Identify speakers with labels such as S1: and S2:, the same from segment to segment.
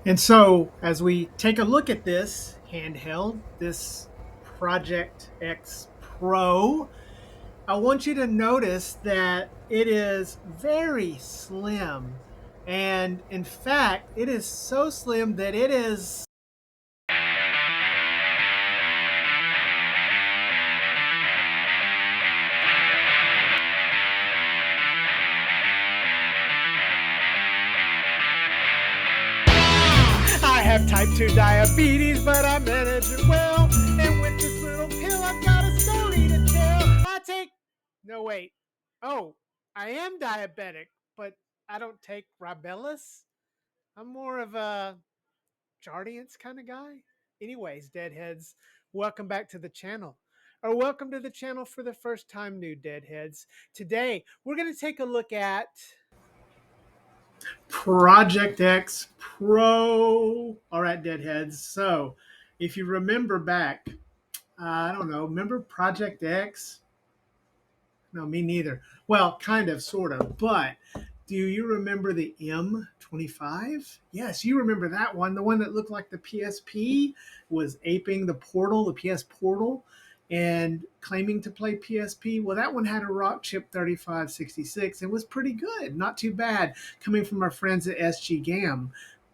S1: And so, as we take a look at this handheld, this Project X Pro, I want you to notice that it is very slim. And in fact, it is so slim that it is. I have type 2 diabetes, but I manage it well. And with this little pill, I've got a story to tell. I take. No, wait. Oh, I am diabetic, but I don't take Rybelsus. I'm more of a Jardiance kind of guy. Anyways, Deadheads, welcome back to the channel. Or welcome to the channel for the first time, new Deadheads. Today, we're going to take a look at Project X Pro. All right, Deadheads. So, if you remember back, I don't know, remember Project X? No, me neither. Well, kind of, sort of. But do you remember the M25? Yes, you remember that one. The one that looked like the PSP, was aping the Portal, the PS Portal, and claiming to play PSP. Well, that one had a Rockchip 3566. It was pretty good, not too bad, coming from our friends at SJGAM.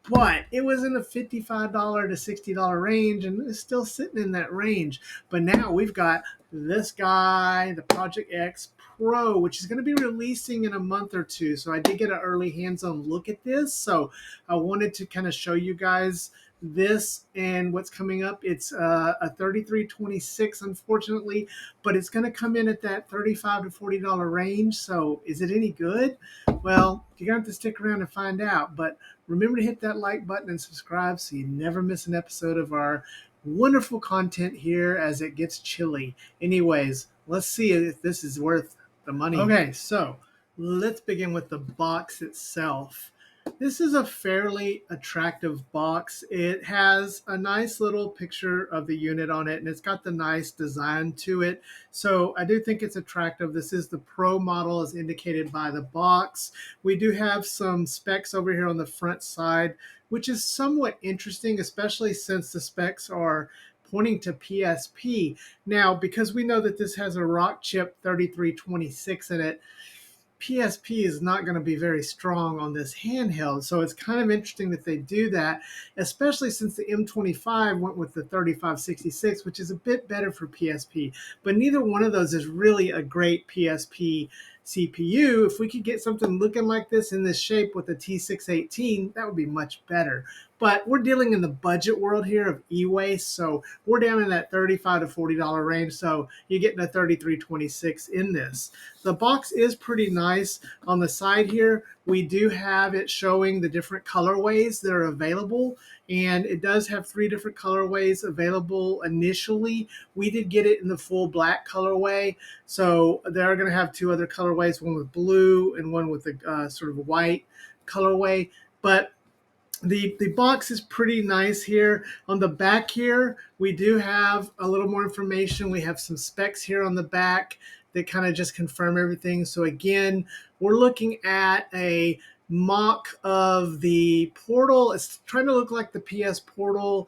S1: But it was in the $55 to $60 range, and it's still sitting in that range. But now we've got this guy, the Project X Pro, which is going to be releasing in a month or two. So I did get an early hands-on look at this. So I wanted to kind of show you guys this and what's coming up. It's a 3326, unfortunately, but it's going to come in at that $35 to $40 range. So is it any good? Well, you're going to have to stick around and find out. But remember to hit that like button and subscribe so you never miss an episode of our wonderful content here as it gets chilly. Anyways, let's see if this is worth the money. Okay, so let's begin with the box itself. This is a fairly attractive box. It has a nice little picture of the unit on it, and it's got the nice design to it. So I do think it's attractive. This is the Pro model as indicated by the box. We do have some specs over here on the front side, which is somewhat interesting, especially since the specs are pointing to PSP. Now, because we know that this has a Rockchip 3326 in it, PSP is not going to be very strong on this handheld. So it's kind of interesting that they do that, especially since the M25 went with the 3566, which is a bit better for PSP. But neither one of those is really a great PSP CPU. If we could get something looking like this in this shape with the T618, that would be much better. But we're dealing in the budget world here of e-waste, so we're down in that $35 to $40 range, so you're getting a 3326 in this. The box is pretty nice. On the side here, we do have it showing the different colorways that are available, and it does have 3 different colorways available initially. We did get it in the full black colorway, so they're going to have 2 other colorways, one with blue and one with the sort of white colorway. But the box is pretty nice here. On the back here, we do have a little more information. We have some specs here on the back that kind of just confirm everything. So again, we're looking at a mock of the Portal. It's trying to look like the PS Portal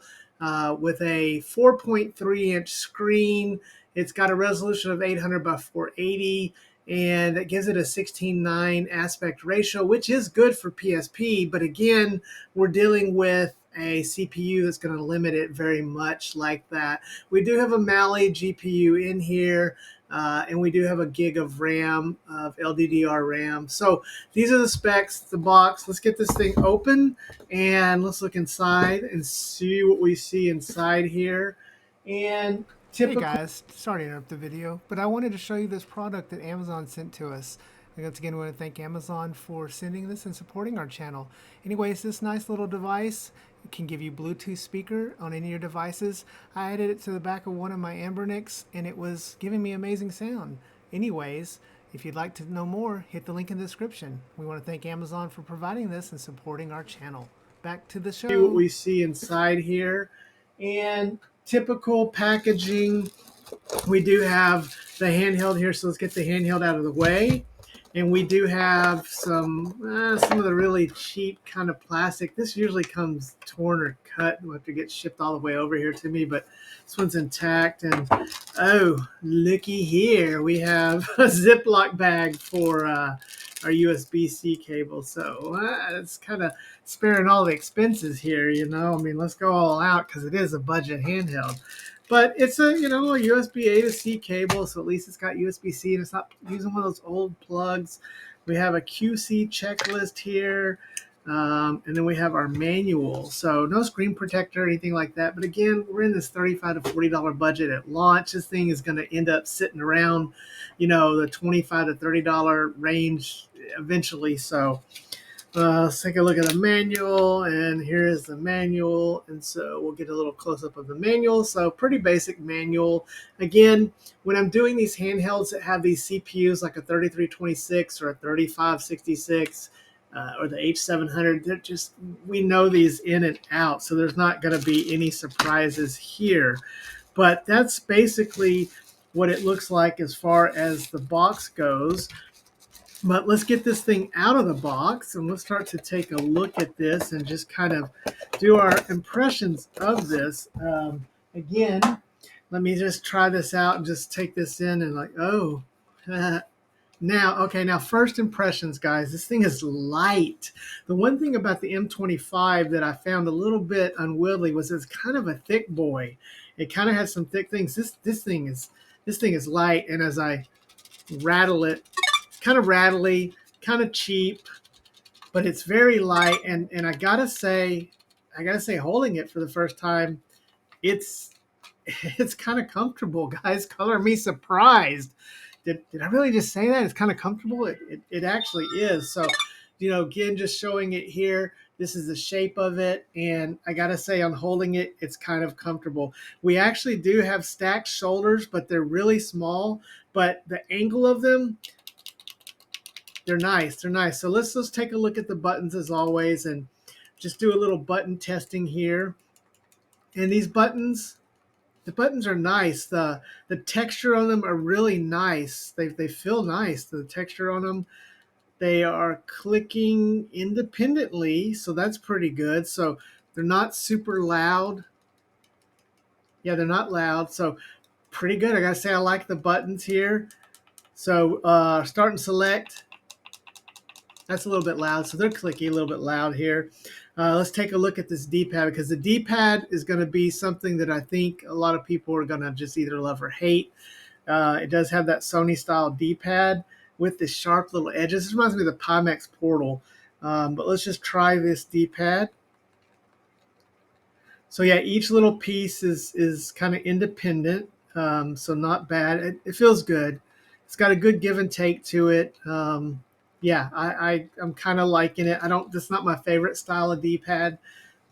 S1: with a 4.3-inch screen. It's got a resolution of 800 by 480. And it gives it a 16:9 aspect ratio, which is good for PSP. But again, we're dealing with a CPU that's going to limit it very much like that. We do have a Mali GPU in here, and we do have a gig of RAM, of LDDR RAM. So these are the specs, the box. Let's get this thing open, and let's look inside and see what we see inside here. And hey guys, sorry to interrupt the video, but I wanted to show you this product that Amazon sent to us. And once again, I want to thank Amazon for sending this and supporting our channel. Anyways, this nice little device can give you Bluetooth speaker on any of your devices. I added it to the back of one of my Emeuelecs, and it was giving me amazing sound. Anyways, if you'd like to know more, hit the link in the description. We want to thank Amazon for providing this and supporting our channel. Back to the show. See what we see inside here. And typical packaging, we do have the handheld here, so let's get the handheld out of the way. And we do have some of the really cheap kind of plastic. This usually comes torn or cut. We'll have to get shipped all the way over here to me, but this one's intact. And oh, looky here, we have a Ziploc bag for our USB-C cable. So it's kind of sparing all the expenses here, you know. I mean, let's go all out because it is a budget handheld. But it's a, you know, a USB A to C cable, so at least it's got USB-C and it's not using one of those old plugs. We have a QC checklist here, and then we have our manual. So no screen protector or anything like that. But again, we're in this $35 to $40 budget at launch. This thing is going to end up sitting around, you know, the $25 to $30 range eventually. So let's take a look at the manual, and here is the manual. And so we'll get a little close-up of the manual. So pretty basic manual. Again, when I'm doing these handhelds that have these CPUs like a 3326 or a 3566 or the H700, they're just, we know these in and out. So there's not going to be any surprises here. But that's basically what it looks like as far as the box goes. But let's get this thing out of the box and let's start to take a look at this and just kind of do our impressions of this. Again, let me just try this out and just take this in and like, oh, now first impressions, guys. This thing is light. The one thing about the M25 that I found a little bit unwieldy was it's kind of a thick boy. It kind of has some thick things. This thing is light, and as I rattle it, kind of rattly, kind of cheap, but it's very light. And I gotta say, holding it for the first time, it's kind of comfortable, guys. Color me surprised. Did I really just say that? It's kind of comfortable. It actually is. So, you know, again, just showing it here. This is the shape of it, and I gotta say, on holding it, it's kind of comfortable. We actually do have stacked shoulders, but they're really small. But the angle of them, they're nice. They're nice. So let's take a look at the buttons as always and just do a little button testing here. And these buttons, the buttons are nice. The texture on them are really nice. They feel nice. The texture on them, they are clicking independently, so that's pretty good. So they're not super loud. Yeah, they're not loud. So pretty good. I gotta say, I like the buttons here. So start and select. That's a little bit loud, so they're clicky, a little bit loud here. Let's take a look at this D-pad, because the D-pad is going to be something that I think a lot of people are going to just either love or hate. It does have that Sony-style D-pad with the sharp little edges. This reminds me of the Pimax Portal. But let's just try this D-pad. So yeah, each little piece is kind of independent, so not bad. It feels good. It's got a good give and take to it. Yeah, I'm kind of liking it. This not my favorite style of D-pad,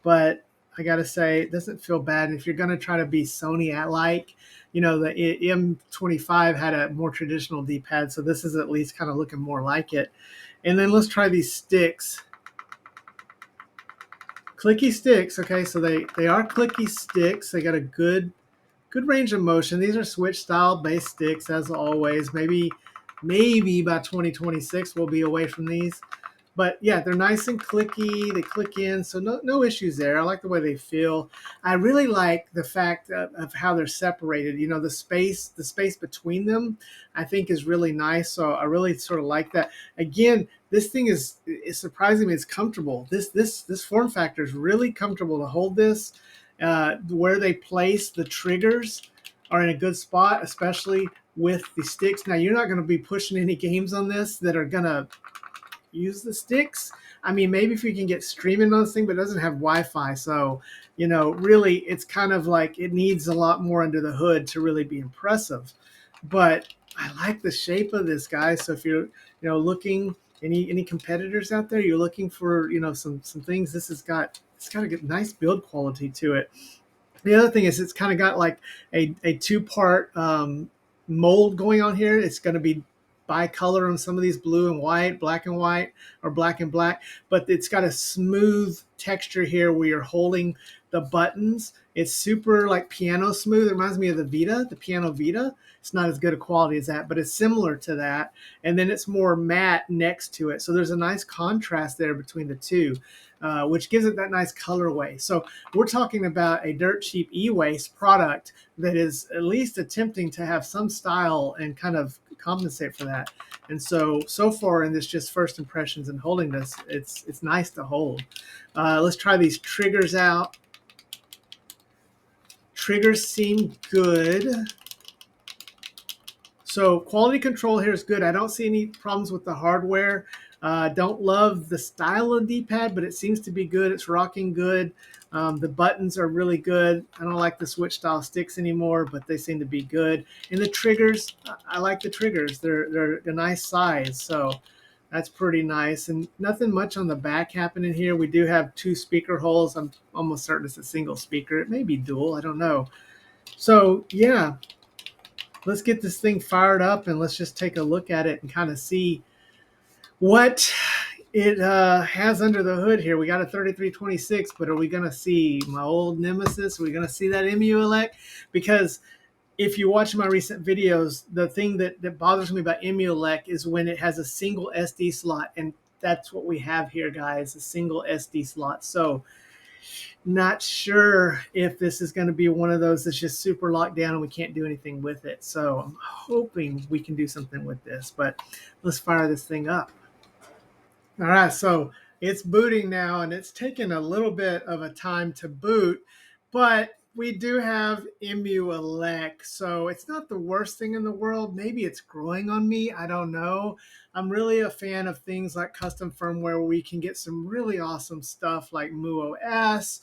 S1: but I gotta say, it doesn't feel bad. And if you're gonna try to be Sony-like, you know, the M25 had a more traditional D-pad, so this is at least kind of looking more like it. And then let's try these sticks. Clicky sticks. Okay, so they are clicky sticks. They got a good range of motion. These are switch style base sticks, as always. Maybe by 2026 we'll be away from these. But yeah, they're nice and clicky. They click in, so no issues there. I like the way they feel. I really like the fact of how they're separated. You know, the space between them, I think, is really nice. So I really sort of like that. Again, this thing is surprising me. It's comfortable. This form factor is really comfortable to hold this. Where they place the triggers are in a good spot, especially with the sticks. Now, you're not going to be pushing any games on this that are going to use the sticks. I mean, maybe if you can get streaming on this thing, but it doesn't have Wi-Fi. So, you know, really, it's kind of like it needs a lot more under the hood to really be impressive. But I like the shape of this, guy. So if you're, you know, looking, any competitors out there, you're looking for, you know, some things, it's got a nice build quality to it. The other thing is it's kind of got like a two-part mold going on here. It's going to be bicolor on some of these, blue and white, black and white, or black and black, but it's got a smooth texture here where you're holding the buttons. It's super like piano smooth. It reminds me of the Vita, the Piano Vita. It's not as good a quality as that, but it's similar to that. And then it's more matte next to it. So there's a nice contrast there between the two, which gives it that nice colorway. So we're talking about a dirt cheap e-waste product that is at least attempting to have some style and kind of compensate for that. And so far in this just first impressions and holding this, it's nice to hold. Let's try these triggers out. Triggers seem good. So quality control here is good. I don't see any problems with the hardware. Don't love the style of D-pad, but it seems to be good. It's rocking good. The buttons are really good. I don't like the Switch style sticks anymore, but they seem to be good. And the triggers, I like the triggers. They're a nice size, so that's pretty nice. And nothing much on the back happening here. We do have 2 speaker holes. I'm almost certain it's a single speaker. It may be dual. I don't know. So yeah, let's get this thing fired up and let's just take a look at it and kind of see what it has under the hood here. We got a 3326, but are we going to see my old nemesis? Are we going to see that Emeuelec? Because if you watch my recent videos, the thing that bothers me about Emeuelec is when it has a single SD slot, and that's what we have here, guys, a single SD slot. So not sure if this is going to be one of those that's just super locked down and we can't do anything with it. So I'm hoping we can do something with this, but let's fire this thing up. All right, so it's booting now, and it's taken a little bit of a time to boot, but we do have Emeuelec, so it's not the worst thing in the world. Maybe it's growing on me. I don't know. I'm really a fan of things like custom firmware where we can get some really awesome stuff like MUOS,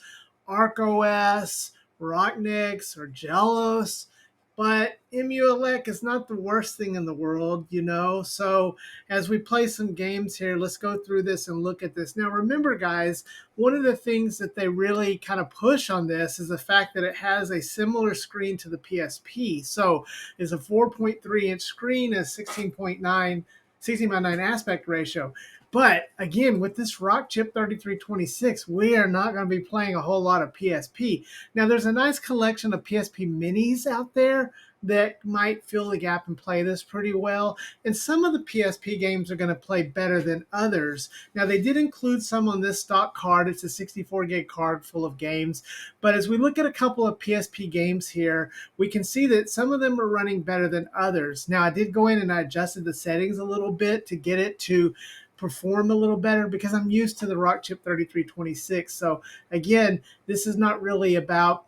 S1: ARCOS, Rocknix, or Jealous. But Emeuelec is not the worst thing in the world, you know. So as we play some games here, let's go through this and look at this. Now, remember, guys, one of the things that they really kind of push on this is the fact that it has a similar screen to the PSP. So it's a 4.3-inch screen, a 16:9 aspect ratio. But again, with this Rockchip 3326, we are not going to be playing a whole lot of PSP. Now, there's a nice collection of PSP minis out there that might fill the gap and play this pretty well. And some of the PSP games are going to play better than others. Now, they did include some on this stock card. It's a 64 gig card full of games. But as we look at a couple of PSP games here, we can see that some of them are running better than others. Now, I did go in and I adjusted the settings a little bit to get it to perform a little better because I'm used to the Rockchip 3326. So again, this is not really about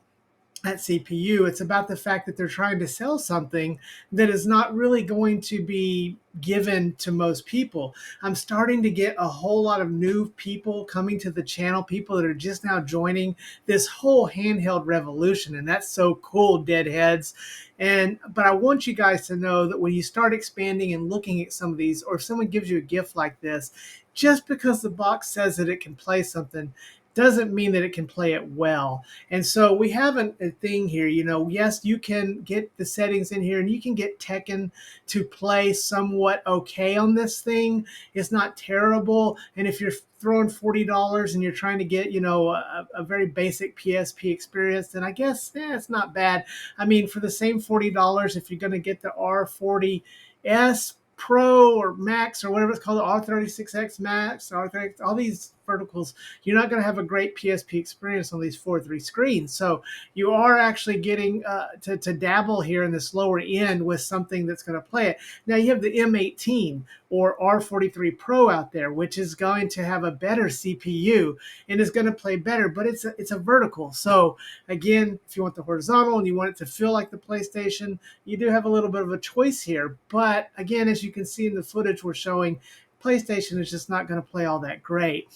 S1: that CPU. It's about the fact that they're trying to sell something that is not really going to be given to most people. I'm starting to get a whole lot of new people coming to the channel, people that are just now joining this whole handheld revolution, and that's so cool, deadheads. But I want you guys to know that when you start expanding and looking at some of these, or if someone gives you a gift like this, just because the box says that it can play something doesn't mean that it can play it well. And so we have a thing here, you know, yes, you can get the settings in here and you can get Tekken to play somewhat okay on this thing. It's not terrible. And if you're throwing $40 and you're trying to get, you know, a very basic PSP experience, then I guess it's not bad. I mean, for the same $40, if you're going to get the R40S Pro or Max or whatever it's called, the R36X Max, R36, all these verticals, you're not going to have a great PSP experience on these 4.3 screens. So you are actually getting to dabble here in this lower end with something that's going to play it. Now you have the M18 or R43 Pro out there, which is going to have a better CPU and is going to play better, but it's a vertical. So again, if you want the horizontal and you want it to feel like the PlayStation, you do have a little bit of a choice here. But again, as you can see in the footage we're showing, PlayStation is just not going to play all that great.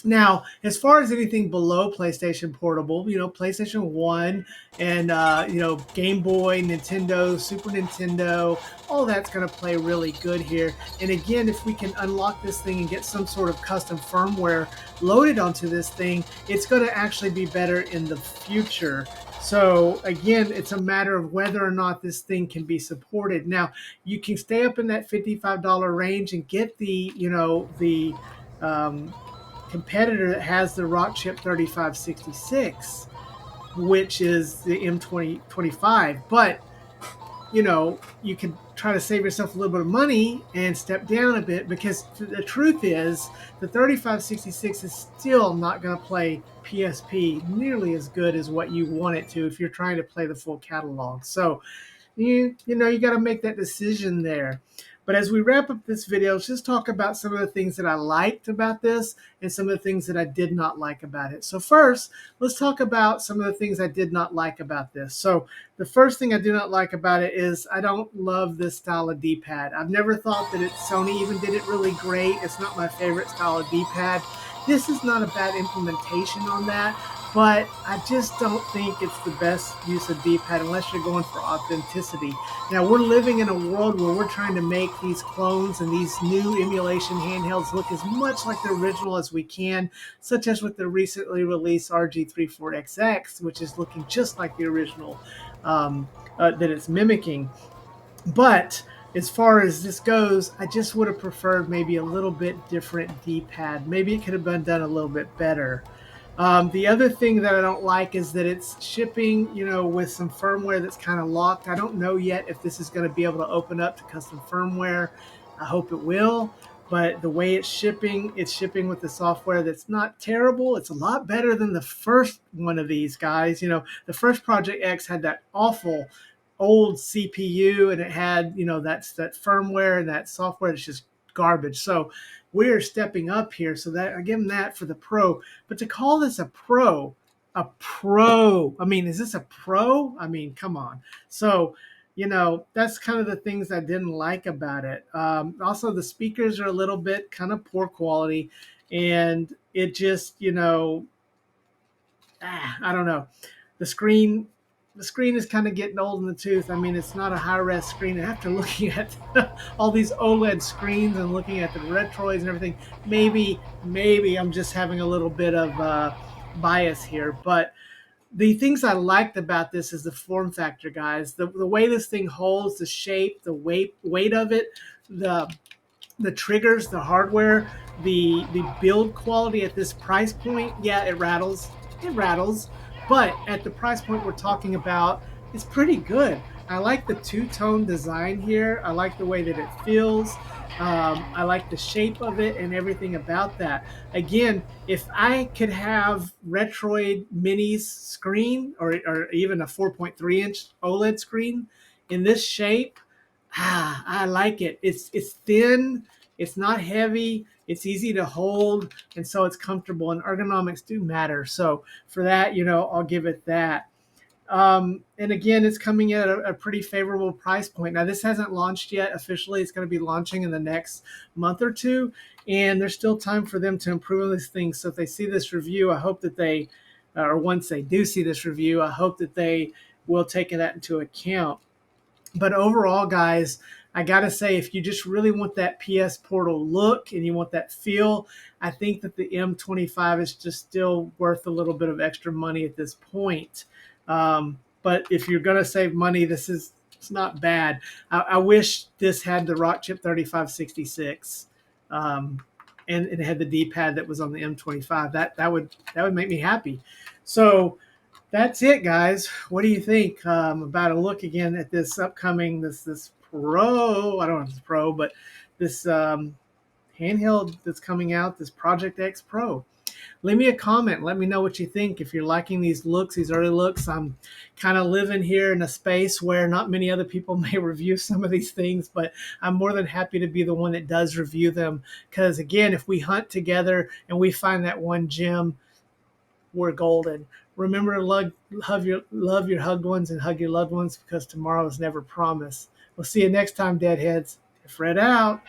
S1: Now, as far as anything below PlayStation Portable, you know, PlayStation 1 and, you know, Game Boy, Nintendo, Super Nintendo, all that's going to play really good here. And again, if we can unlock this thing and get some sort of custom firmware loaded onto this thing, it's going to actually be better in the future. So again, it's a matter of whether or not this thing can be supported. Now, you can stay up in that $55 range and get the, the competitor that has the Rockchip 3566, which is the M25. But you can try to save yourself a little bit of money and step down a bit, because the truth is the 3566 is still not going to play PSP nearly as good as what you want it to if you're trying to play the full catalog. So you got to make that decision there. But as we wrap up this video, let's just talk about some of the things that I liked about this and some of the things that I did not like about it. So first, let's talk about some of the things I did not like about this. So the first thing I do not like about it is I don't love this style of D-pad. I've never thought that Sony even did it really great. It's not my favorite style of D-pad. This is not a bad implementation on that, but I just don't think it's the best use of D-pad unless you're going for authenticity. Now, we're living in a world where we're trying to make these clones and these new emulation handhelds look as much like the original as we can, such as with the recently released RG34XX, which is looking just like the original that it's mimicking. But as far as this goes, I just would have preferred maybe a little bit different D-pad. Maybe it could have been done a little bit better. The other thing that I don't like is that it's shipping, with some firmware that's kind of locked. I don't know yet if this is going to be able to open up to custom firmware. I hope it will. But the way it's shipping with the software that's not terrible. It's a lot better than the first one of these guys. The first Project X had that awful old CPU, and it had, that firmware and that software that's just garbage. So we're stepping up here. So that I give them that for the Pro. But to call this a Pro, I mean, is this a Pro? I mean, come on. So, that's kind of the things I didn't like about it. Also, the speakers are a little bit kind of poor quality, and it just, I don't know. The screen is kind of getting old in the tooth. I mean, it's not a high-res screen. And after looking at all these OLED screens and looking at the Retroids and everything, maybe I'm just having a little bit of bias here. But the things I liked about this is the form factor, guys. The way this thing holds, the shape, the weight of it, the triggers, the hardware, the build quality at this price point. Yeah, it rattles. But at the price point we're talking about, it's pretty good. I like the two-tone design here. I like the way that it feels. I like the shape of it and everything about that. Again, if I could have Retroid Mini's screen or even a 4.3-inch OLED screen in this shape, I like it. It's thin. It's not heavy. It's easy to hold, and so it's comfortable. And ergonomics do matter. So for that, I'll give it that. And again, it's coming at a pretty favorable price point. Now, this hasn't launched yet officially. It's going to be launching in the next month or two, and there's still time for them to improve on these things. So if they see this review, I hope that they, or once they do see this review, I hope that they will take that into account. But overall, guys, I got to say, if you just really want that PS Portal look and you want that feel, I think that the M25 is just still worth a little bit of extra money at this point. But if you're going to save money, it's not bad. I wish this had the Rockchip 3566 and it had the D-pad that was on the M25. That would make me happy. So that's it, guys. What do you think about a look again at this upcoming this Pro? I don't know if it's Pro, but this handheld that's coming out, this Project X Pro. Leave me a comment. Let me know what you think. If you're liking these looks, these early looks, I'm kind of living here in a space where not many other people may review some of these things, but I'm more than happy to be the one that does review them. Because again, if we hunt together and we find that one gem, we're golden. Remember to love your hugged ones and hug your loved ones, because tomorrow is never promised. We'll see you next time, Deadheads. Fred out.